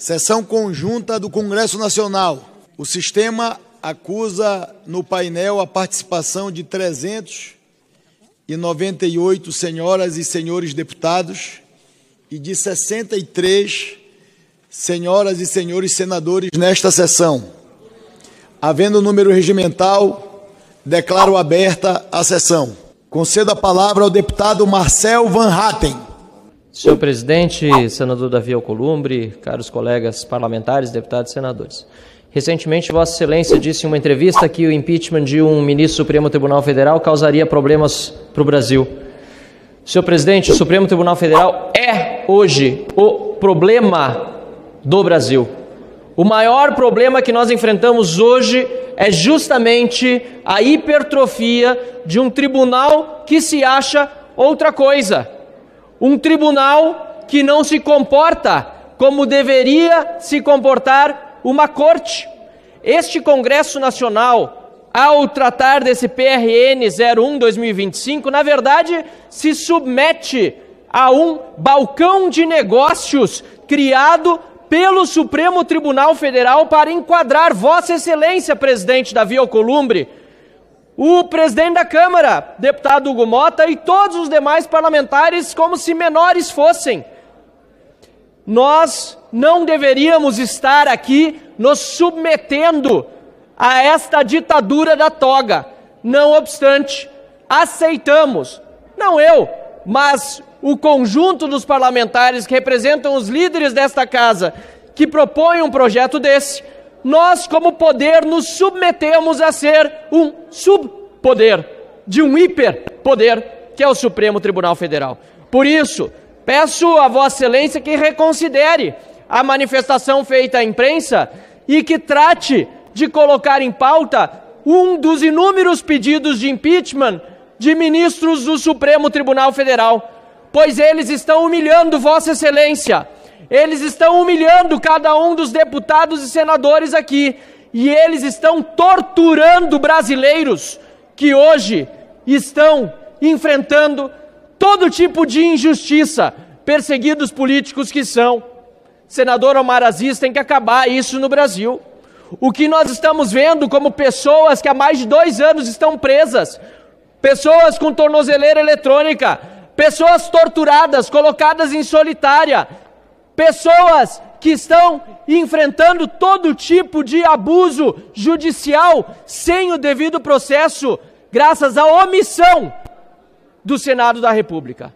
Sessão conjunta do Congresso Nacional. O sistema acusa no painel a participação de 398 senhoras e senhores deputados e de 63 senhoras e senhores senadores nesta sessão. Havendo número regimental, declaro aberta a sessão. Concedo a palavra ao deputado Marcel Van Hatten. Senhor presidente, senador Davi Alcolumbre, caros colegas parlamentares, deputados e senadores. Recentemente, Vossa Excelência disse em uma entrevista que o impeachment de um ministro do Supremo Tribunal Federal causaria problemas para o Brasil. Senhor presidente, o Supremo Tribunal Federal é hoje o problema do Brasil. O maior problema que nós enfrentamos hoje é justamente a hipertrofia de um tribunal que se acha outra coisa. Um tribunal que não se comporta como deveria se comportar uma corte. Este Congresso Nacional, ao tratar desse PRN 01/2025, na verdade, se submete a um balcão de negócios criado pelo Supremo Tribunal Federal para enquadrar Vossa Excelência, presidente Davi Alcolumbre, o presidente da Câmara, deputado Hugo Mota, e todos os demais parlamentares como se menores fossem. Nós não deveríamos estar aqui nos submetendo a esta ditadura da toga. Não obstante, aceitamos, não eu, mas o conjunto dos parlamentares que representam os líderes desta casa, que propõem um projeto desse. Nós, como poder, nos submetemos a ser um subpoder de um hiperpoder, que é o Supremo Tribunal Federal. Por isso, peço a Vossa Excelência que reconsidere a manifestação feita à imprensa e que trate de colocar em pauta um dos inúmeros pedidos de impeachment de ministros do Supremo Tribunal Federal, pois eles estão humilhando Vossa Excelência. Eles estão humilhando cada um dos deputados e senadores aqui. E eles estão torturando brasileiros que hoje estão enfrentando todo tipo de injustiça, perseguidos políticos que são. Senador Omar Aziz, tem que acabar isso no Brasil. O que nós estamos vendo como pessoas que há mais de 2 anos estão presas, pessoas com tornozeleira eletrônica, pessoas torturadas, colocadas em solitária, pessoas que estão enfrentando todo tipo de abuso judicial sem o devido processo, graças à omissão do Senado da República.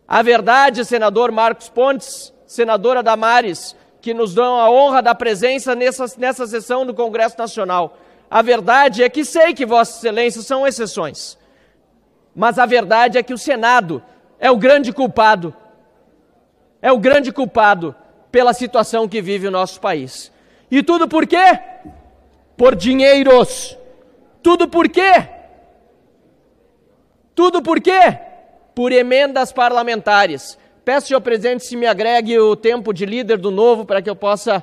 A verdade, senador Marcos Pontes, senadora Damares, que nos dão a honra da presença nessa sessão do Congresso Nacional, a verdade é que sei que Vossa Excelência são exceções, mas a verdade é que o Senado é o grande culpado. É o grande culpado pela situação que vive o nosso país. E tudo por quê? Por dinheiros. Tudo por quê? Tudo por quê? Por emendas parlamentares. Peço, senhor presidente, se me agregue o tempo de líder do Novo para que eu possa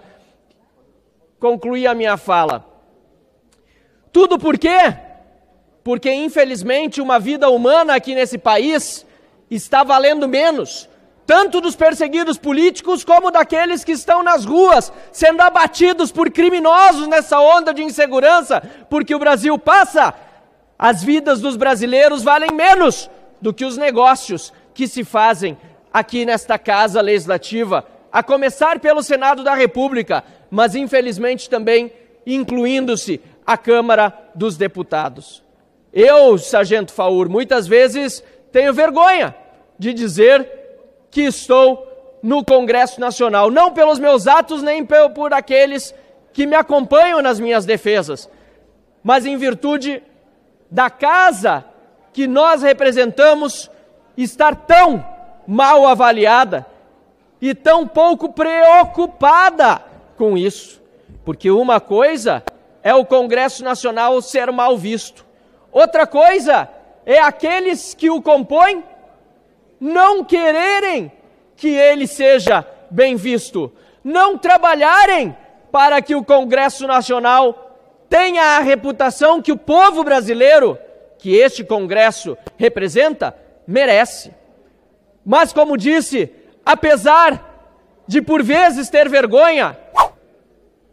concluir a minha fala. Tudo por quê? Porque, infelizmente, uma vida humana aqui nesse país está valendo menos, tanto dos perseguidos políticos como daqueles que estão nas ruas, sendo abatidos por criminosos nessa onda de insegurança, porque o Brasil passa. As vidas dos brasileiros valem menos do que os negócios que se fazem aqui nesta Casa Legislativa, a começar pelo Senado da República, mas infelizmente também incluindo-se a Câmara dos Deputados. Eu, Sargento Faur, muitas vezes tenho vergonha de dizer que estou no Congresso Nacional, não pelos meus atos, nem por aqueles que me acompanham nas minhas defesas, mas em virtude da casa que nós representamos estar tão mal avaliada e tão pouco preocupada com isso. Porque uma coisa é o Congresso Nacional ser mal visto, outra coisa é aqueles que o compõem não quererem que ele seja bem visto, não trabalharem para que o Congresso Nacional tenha a reputação que o povo brasileiro, que este Congresso representa, merece. Mas, como disse, apesar de por vezes ter vergonha,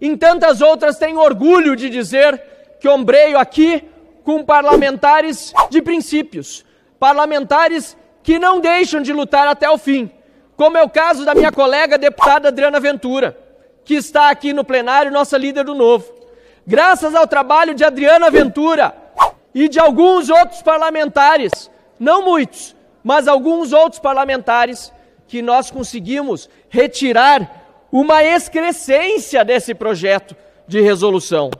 em tantas outras tenho orgulho de dizer que ombreio aqui com parlamentares de princípios, parlamentares que não deixam de lutar até o fim, como é o caso da minha colega deputada Adriana Ventura, que está aqui no plenário, nossa líder do Novo. Graças ao trabalho de Adriana Ventura e de alguns outros parlamentares, não muitos, mas alguns outros parlamentares, que nós conseguimos retirar uma excrescência desse projeto de resolução.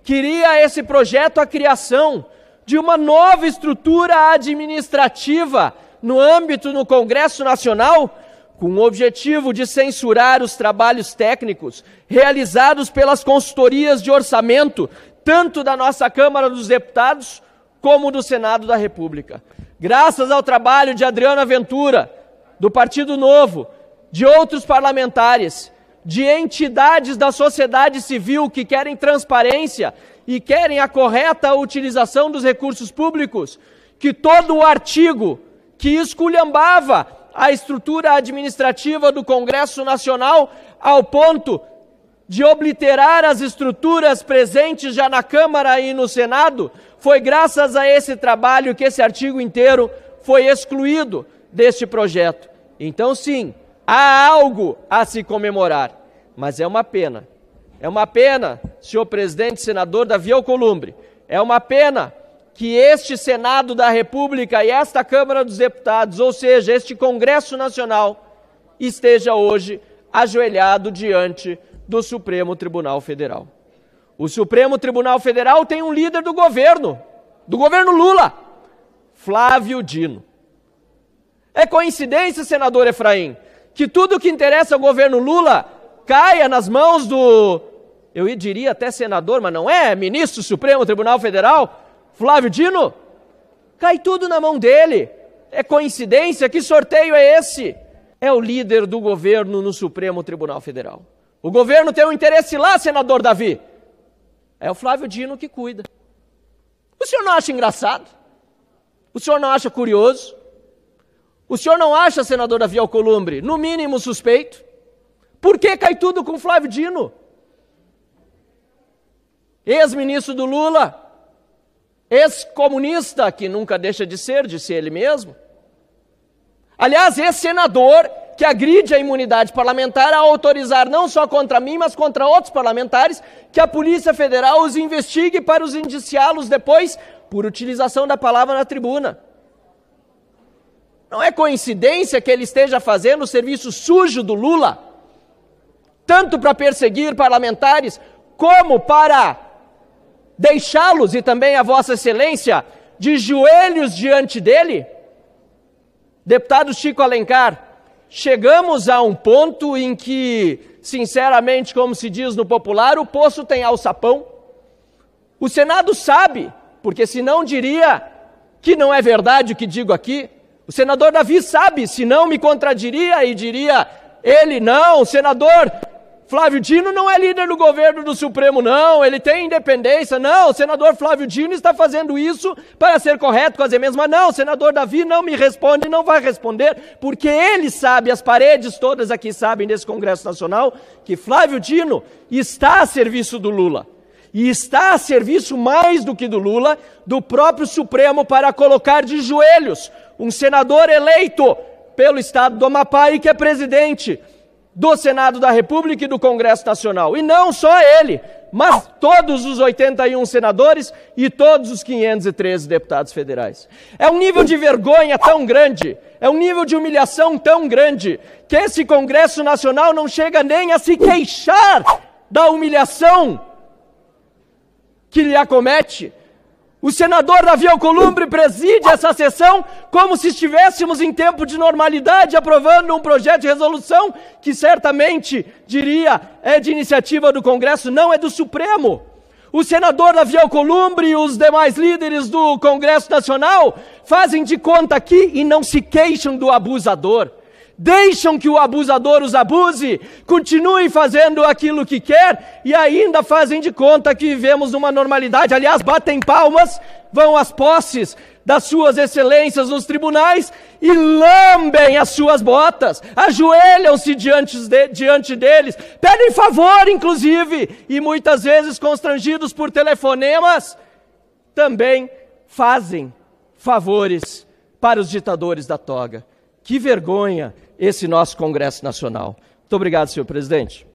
Queria esse projeto a criação de uma nova estrutura administrativa no âmbito do Congresso Nacional, com o objetivo de censurar os trabalhos técnicos realizados pelas consultorias de orçamento, tanto da nossa Câmara dos Deputados como do Senado da República. Graças ao trabalho de Adriana Ventura, do Partido Novo, de outros parlamentares, de entidades da sociedade civil que querem transparência e querem a correta utilização dos recursos públicos, que todo o artigo que esculhambava a estrutura administrativa do Congresso Nacional ao ponto de obliterar as estruturas presentes já na Câmara e no Senado, foi graças a esse trabalho que esse artigo inteiro foi excluído deste projeto. Então, sim, há algo a se comemorar, mas é uma pena. É uma pena, senhor presidente e senador Davi Alcolumbre, é uma pena que este Senado da República e esta Câmara dos Deputados, ou seja, este Congresso Nacional, esteja hoje ajoelhado diante do Supremo Tribunal Federal. O Supremo Tribunal Federal tem um líder do governo Lula, Flávio Dino. É coincidência, senador Efraim, que tudo que interessa ao governo Lula caia nas mãos do, eu diria até senador, mas não é, ministro do Supremo Tribunal Federal, Flávio Dino? Cai tudo na mão dele. É coincidência? Que sorteio é esse? É o líder do governo no Supremo Tribunal Federal. O governo tem um interesse lá, senador Davi. É o Flávio Dino que cuida. O senhor não acha engraçado? O senhor não acha curioso? O senhor não acha, senador Davi Alcolumbre, no mínimo suspeito? Por que cai tudo com Flávio Dino? Ex-ministro do Lula, ex-comunista, que nunca deixa de ser, disse ele mesmo. Aliás, ex-senador que agride a imunidade parlamentar ao autorizar não só contra mim, mas contra outros parlamentares, que a Polícia Federal os investigue para os indiciá-los depois por utilização da palavra na tribuna. Não é coincidência que ele esteja fazendo o serviço sujo do Lula, tanto para perseguir parlamentares, como para deixá-los, e também a Vossa Excelência, de joelhos diante dele? Deputado Chico Alencar, chegamos a um ponto em que, sinceramente, como se diz no popular, o poço tem alçapão. O Senado sabe, porque senão diria que não é verdade o que digo aqui. O senador Davi sabe, senão me contradiria e diria, ele não, o senador Flávio Dino não é líder do governo do Supremo, não, ele tem independência, não, o senador Flávio Dino está fazendo isso para ser correto com as emendas, mas não, o senador Davi não me responde, não vai responder, porque ele sabe, as paredes todas aqui sabem desse Congresso Nacional, que Flávio Dino está a serviço do Lula, e está a serviço mais do que do Lula, do próprio Supremo para colocar de joelhos um senador eleito pelo estado do Amapá e que é presidente do Senado da República e do Congresso Nacional. E não só ele, mas todos os 81 senadores e todos os 513 deputados federais. É um nível de vergonha tão grande, é um nível de humilhação tão grande, que esse Congresso Nacional não chega nem a se queixar da humilhação que lhe acomete. O senador Davi Alcolumbre preside essa sessão como se estivéssemos em tempo de normalidade, aprovando um projeto de resolução que certamente, diria, é de iniciativa do Congresso, não é do Supremo. O senador Davi Alcolumbre e os demais líderes do Congresso Nacional fazem de conta aqui e não se queixam do abusador. Deixam que o abusador os abuse, continuem fazendo aquilo que quer e ainda fazem de conta que vivemos numa normalidade. Aliás, batem palmas, vão às posses, das suas excelências nos tribunais e lambem as suas botas, ajoelham-se diante deles, pedem favor, inclusive, e muitas vezes constrangidos por telefonemas, também fazem favores para os ditadores da toga. Que vergonha esse nosso Congresso Nacional. Muito obrigado, senhor presidente.